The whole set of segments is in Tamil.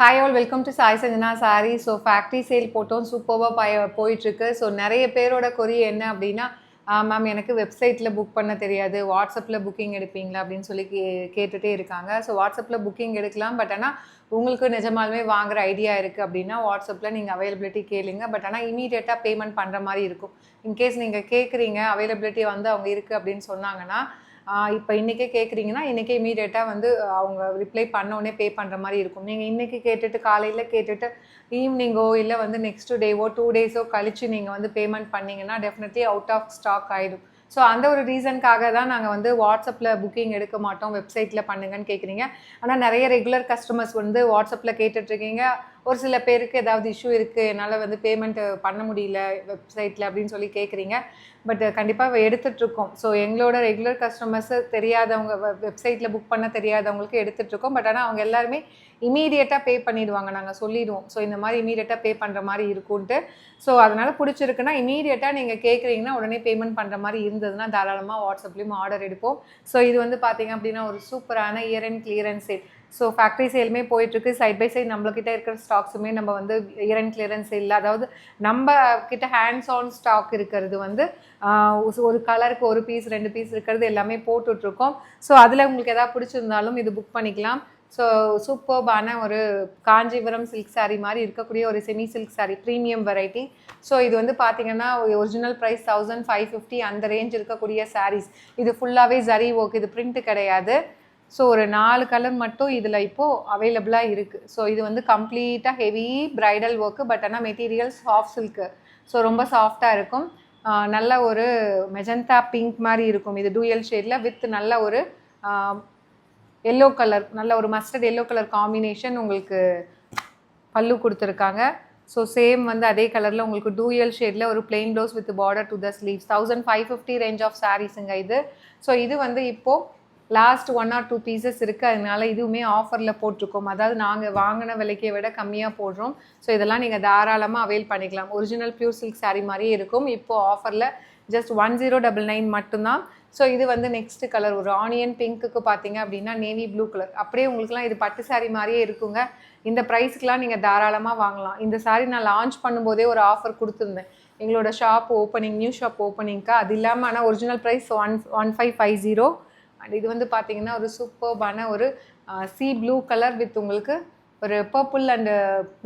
Hi all welcome to Sai Sanjana sorry. So factory sale போட்டோம் சூப்பராக போயிட்டுருக்கு. ஸோ நிறைய பேரோட கொரி என்ன அப்படின்னா, மேம் எனக்கு வெப்சைட்டில் புக் பண்ண தெரியாது, வாட்ஸ்அப்பில் புக்கிங் எடுப்பீங்களா அப்படின்னு சொல்லி கேட்டுகிட்டே இருக்காங்க. ஸோ வாட்ஸ்அப்பில் புக்கிங் எடுக்கலாம். பட் ஆனால் உங்களுக்கு நிஜமாலுமே வாங்குற ஐடியா இருக்குது அப்படின்னா வாட்ஸ்அப்பில் நீங்கள் அவைலபிலிட்டி கேளுங்க. பட் ஆனால் இமீடியட்டாக பேமெண்ட் பண்ணுற மாதிரி இருக்கும். இன்கேஸ் நீங்கள் கேட்குறீங்க அவைலபிலிட்டி வந்து அவங்க இருக்குது அப்படின்னு சொன்னாங்கன்னா, இப்போ இன்றைக்கே கேட்குறீங்கன்னா இன்றைக்கே இமீடியட்டாக வந்து அவங்க ரிப்ளை பண்ணோடனே பே பண்ணுற மாதிரி இருக்கும். நீங்கள் இன்றைக்கி கேட்டுட்டு காலையில் கேட்டுட்டு ஈவினிங்கோ இல்லை வந்து நெக்ஸ்ட் டேவோ 2 டேஸோ கழித்து நீங்கள் வந்து பேமெண்ட் பண்ணிங்கன்னா டெஃபினெட்லி அவுட் ஆஃப் ஸ்டாக் ஆகிடும். ஸோ அந்த ஒரு ரீசனுக்காக தான் நாங்கள் வந்து வாட்ஸ்அப்பில் புக்கிங் எடுக்க மாட்டோம், வெப்சைட்டில் பண்ணுங்கன்னு கேட்குறீங்க. ஆனால் நிறைய ரெகுலர் கஸ்டமர்ஸ் வந்து வாட்ஸ்அப்பில் கேட்டுட்ருக்கீங்க. ஒரு சில பேருக்கு ஏதாவது இஷ்யூ இருக்குது, என்னால் வந்து பேமெண்ட் பண்ண முடியல வெப்சைட்டில் அப்படின்னு சொல்லி கேட்குறீங்க. பட் கண்டிப்பாக எடுத்துகிட்ருக்கோம். ஸோ எங்களோட ரெகுலர் கஸ்டமர்ஸு தெரியாதவங்க வெப்சைட்டில் புக் பண்ண தெரியாதவங்களுக்கு எடுத்துகிட்ருக்கோம். பட் ஆனால் அவங்க எல்லாருமே இமீடியட்டாக பே பண்ணிடுவாங்க, நாங்கள் சொல்லிடுவோம். ஸோ இந்த மாதிரி இமீடியட்டாக பே பண்ணுற மாதிரி இருக்கும்ன்ட்டு. ஸோ அதனால் பிடிச்சிருக்குன்னா இமீடியட்டாக நீங்கள் கேட்குறீங்கன்னா உடனே பேமெண்ட் பண்ணுற மாதிரி இருந்ததுன்னா தாராளமாக வாட்ஸ்அப்லேயும் ஆர்டர் எடுப்போம். ஸோ இது வந்து பார்த்திங்க அப்படின்னா ஒரு சூப்பரான year and clearance sale. So factory சேலுமே போயிட்டுருக்கு. சைட் பை சைட் நம்மக்கிட்ட இருக்கிற ஸ்டாக்ஸுமே நம்ம வந்து இயர் அண்ட் கிளியரன்ஸ் சேல், அதாவது நம்ம கிட்ட ஹேண்ட்ஸ் ஆன் ஸ்டாக் இருக்கிறது வந்து ஒரு கலருக்கு ஒரு பீஸ் 2 பீஸ் இருக்கிறது எல்லாமே போட்டுட்ருக்கோம். ஸோ அதில் உங்களுக்கு எதாவது பிடிச்சிருந்தாலும் இது புக் பண்ணிக்கலாம். ஸோ சூப்பர்பான ஒரு காஞ்சிபுரம் சில்க் சாரீ மாதிரி இருக்கக்கூடிய ஒரு semi silk sari, premium variety. So இது வந்து பார்த்திங்கன்னா ஒரிஜினல் ப்ரைஸ் 1550 அந்த ரேஞ்ச் இருக்கக்கூடிய சாரீஸ். இது ஃபுல்லாகவே ஜரி ஒர்க், இது பிரிண்ட் கிடையாது. ஸோ ஒரு 4 கலர் மட்டும் இதில் இப்போது அவைலபிளாக இருக்குது. ஸோ இது வந்து கம்ப்ளீட்டாக ஹெவி ப்ரைடல் ஒர்க்கு. பட் ஆனால் மெட்டீரியல் சாஃப்ட் சில்க்கு. ஸோ ரொம்ப சாஃப்டாக இருக்கும். நல்ல ஒரு மெஜந்தா பிங்க் மாதிரி இருக்கும். இது டூயல் ஷேடில் வித் நல்ல ஒரு எல்லோ கலர், நல்ல ஒரு மஸ்டர்ட் எல்லோ கலர் காம்பினேஷன் உங்களுக்கு பல்லு கொடுத்துருக்காங்க. ஸோ சேம் வந்து அதே கலரில் உங்களுக்கு டூயல் ஷேடில் ஒரு plain blouse with border to the sleeves. 1550 range of சாரீஸுங்க இது. ஸோ இது வந்து இப்போது லாஸ்ட் 1 or 2 பீசஸ் இருக்குது. அதனால இதுவுமே ஆஃபரில் போட்டிருக்கோம். அதாவது நாங்கள் வாங்கின விலைக்கை விட கம்மியாக போடுறோம். ஸோ இதெல்லாம் நீங்கள் தாராளமாக அவைல் பண்ணிக்கலாம். ஒரிஜினல் பியூர் சில்க் சாரீ மாதிரியே இருக்கும். இப்போது ஆஃபரில் ஜஸ்ட் 1099 மட்டும்தான். ஸோ இது வந்து நெக்ஸ்ட் கலர் ஒரு ஆனியன் பிங்க்குக்கு பார்த்தீங்க அப்படின்னா நேவி ப்ளூ கலர். அப்படியே உங்களுக்குலாம் இது பட்டு சாரீ மாதிரியே இருக்குங்க. இந்த ப்ரைஸுக்கெலாம் நீங்கள் தாராளமாக வாங்கலாம். இந்த சாரீ நான் லான்ச் பண்ணும்போதே ஒரு ஆஃபர் கொடுத்துருந்தேன், எங்களோட ஷாப் ஓப்பனிங், நியூ ஷாப் ஓப்பனிங்க்கு. அது இல்லாமல் ஆனால் ஒரிஜினல் ப்ரைஸ் 1550. அண்ட் இது வந்து பார்த்திங்கன்னா ஒரு சூப்பர்பான ஒரு சி ப்ளூ கலர் வித் உங்களுக்கு ஒரு purple and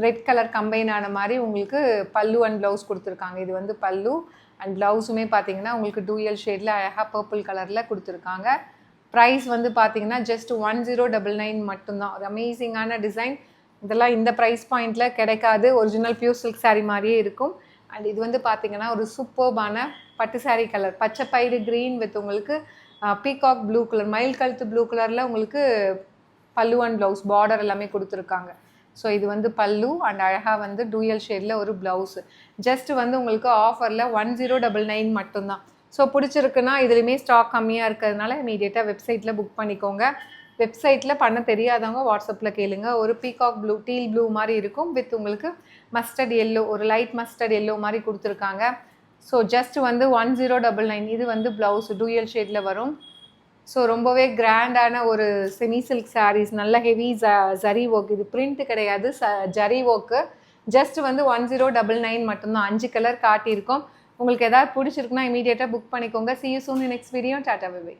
red colour combine ஆன மாதிரி உங்களுக்கு பல்லு அண்ட் ப்ளவுஸ் கொடுத்துருக்காங்க. இது வந்து பல்லு அண்ட் ப்ளவுஸுமே பார்த்திங்கன்னா உங்களுக்கு டூயல் ஷேடில் அழகாக பர்பிள் கலரில் கொடுத்துருக்காங்க. ப்ரைஸ் வந்து பார்த்திங்கன்னா ஜஸ்ட் 1099 மட்டும்தான். ஒரு அமேசிங்கான டிசைன். இதெல்லாம் இந்த ப்ரைஸ் பாயிண்டில் கிடைக்காது. ஒரிஜினல் பியூர் சில்க் சாரீ மாதிரியே இருக்கும். அண்ட் இது வந்து பார்த்திங்கன்னா ஒரு சூப்பர்பான பட்டு சாரீ கலர், பச்சை பயிறு க்ரீன் வித் உங்களுக்கு பீகாக் ப்ளூ கலர், மயில் கழுத்து ப்ளூ கலரில் உங்களுக்கு பல்லு அண்ட் ப்ளவுஸ் பார்டர் எல்லாமே கொடுத்துருக்காங்க. ஸோ இது வந்து பல்லு அண்ட் அழகாக வந்து டூயல் ஷேடில் ஒரு ப்ளவுஸு. ஜஸ்ட் வந்து உங்களுக்கு ஆஃபரில் 1099 மட்டும்தான். ஸோ பிடிச்சிருக்குன்னா இதுலேயுமே ஸ்டாக் கம்மியாக இருக்கிறதுனால இமீடியட்டாக வெப்சைட்டில் புக் பண்ணிக்கோங்க. வெப்சைட்டில் பண்ண தெரியாதவங்க வாட்ஸ்அப்பில் கேளுங்க. ஒரு பீகாக் ப்ளூ, டீல் ப்ளூ மாதிரி இருக்கும் வித் உங்களுக்கு மஸ்டர்ட் எல்லோ, ஒரு லைட் மஸ்டர்ட் எல்லோ மாதிரி கொடுத்துருக்காங்க. ஸோ ஜஸ்ட் வந்து 1099. இது வந்து ப்ளவுஸ் டூயல் ஷேடில் வரும். ஸோ ரொம்பவே கிராண்டான ஒரு செமி சில்க் சாரீஸ், நல்ல ஹெவி ஜரி ஒர்க். இது பிரிண்ட் கிடையாது, ஜரி ஒர்க்கு. ஜஸ்ட் வந்து 1099 மட்டும்தான். 5 கலர் காட்டியிருக்கோம். உங்களுக்கு எதாவது பிடிச்சிருக்குன்னா இமீடியட்டாக புக் பண்ணிக்கோங்க. See you soon in next video. Tata bye by.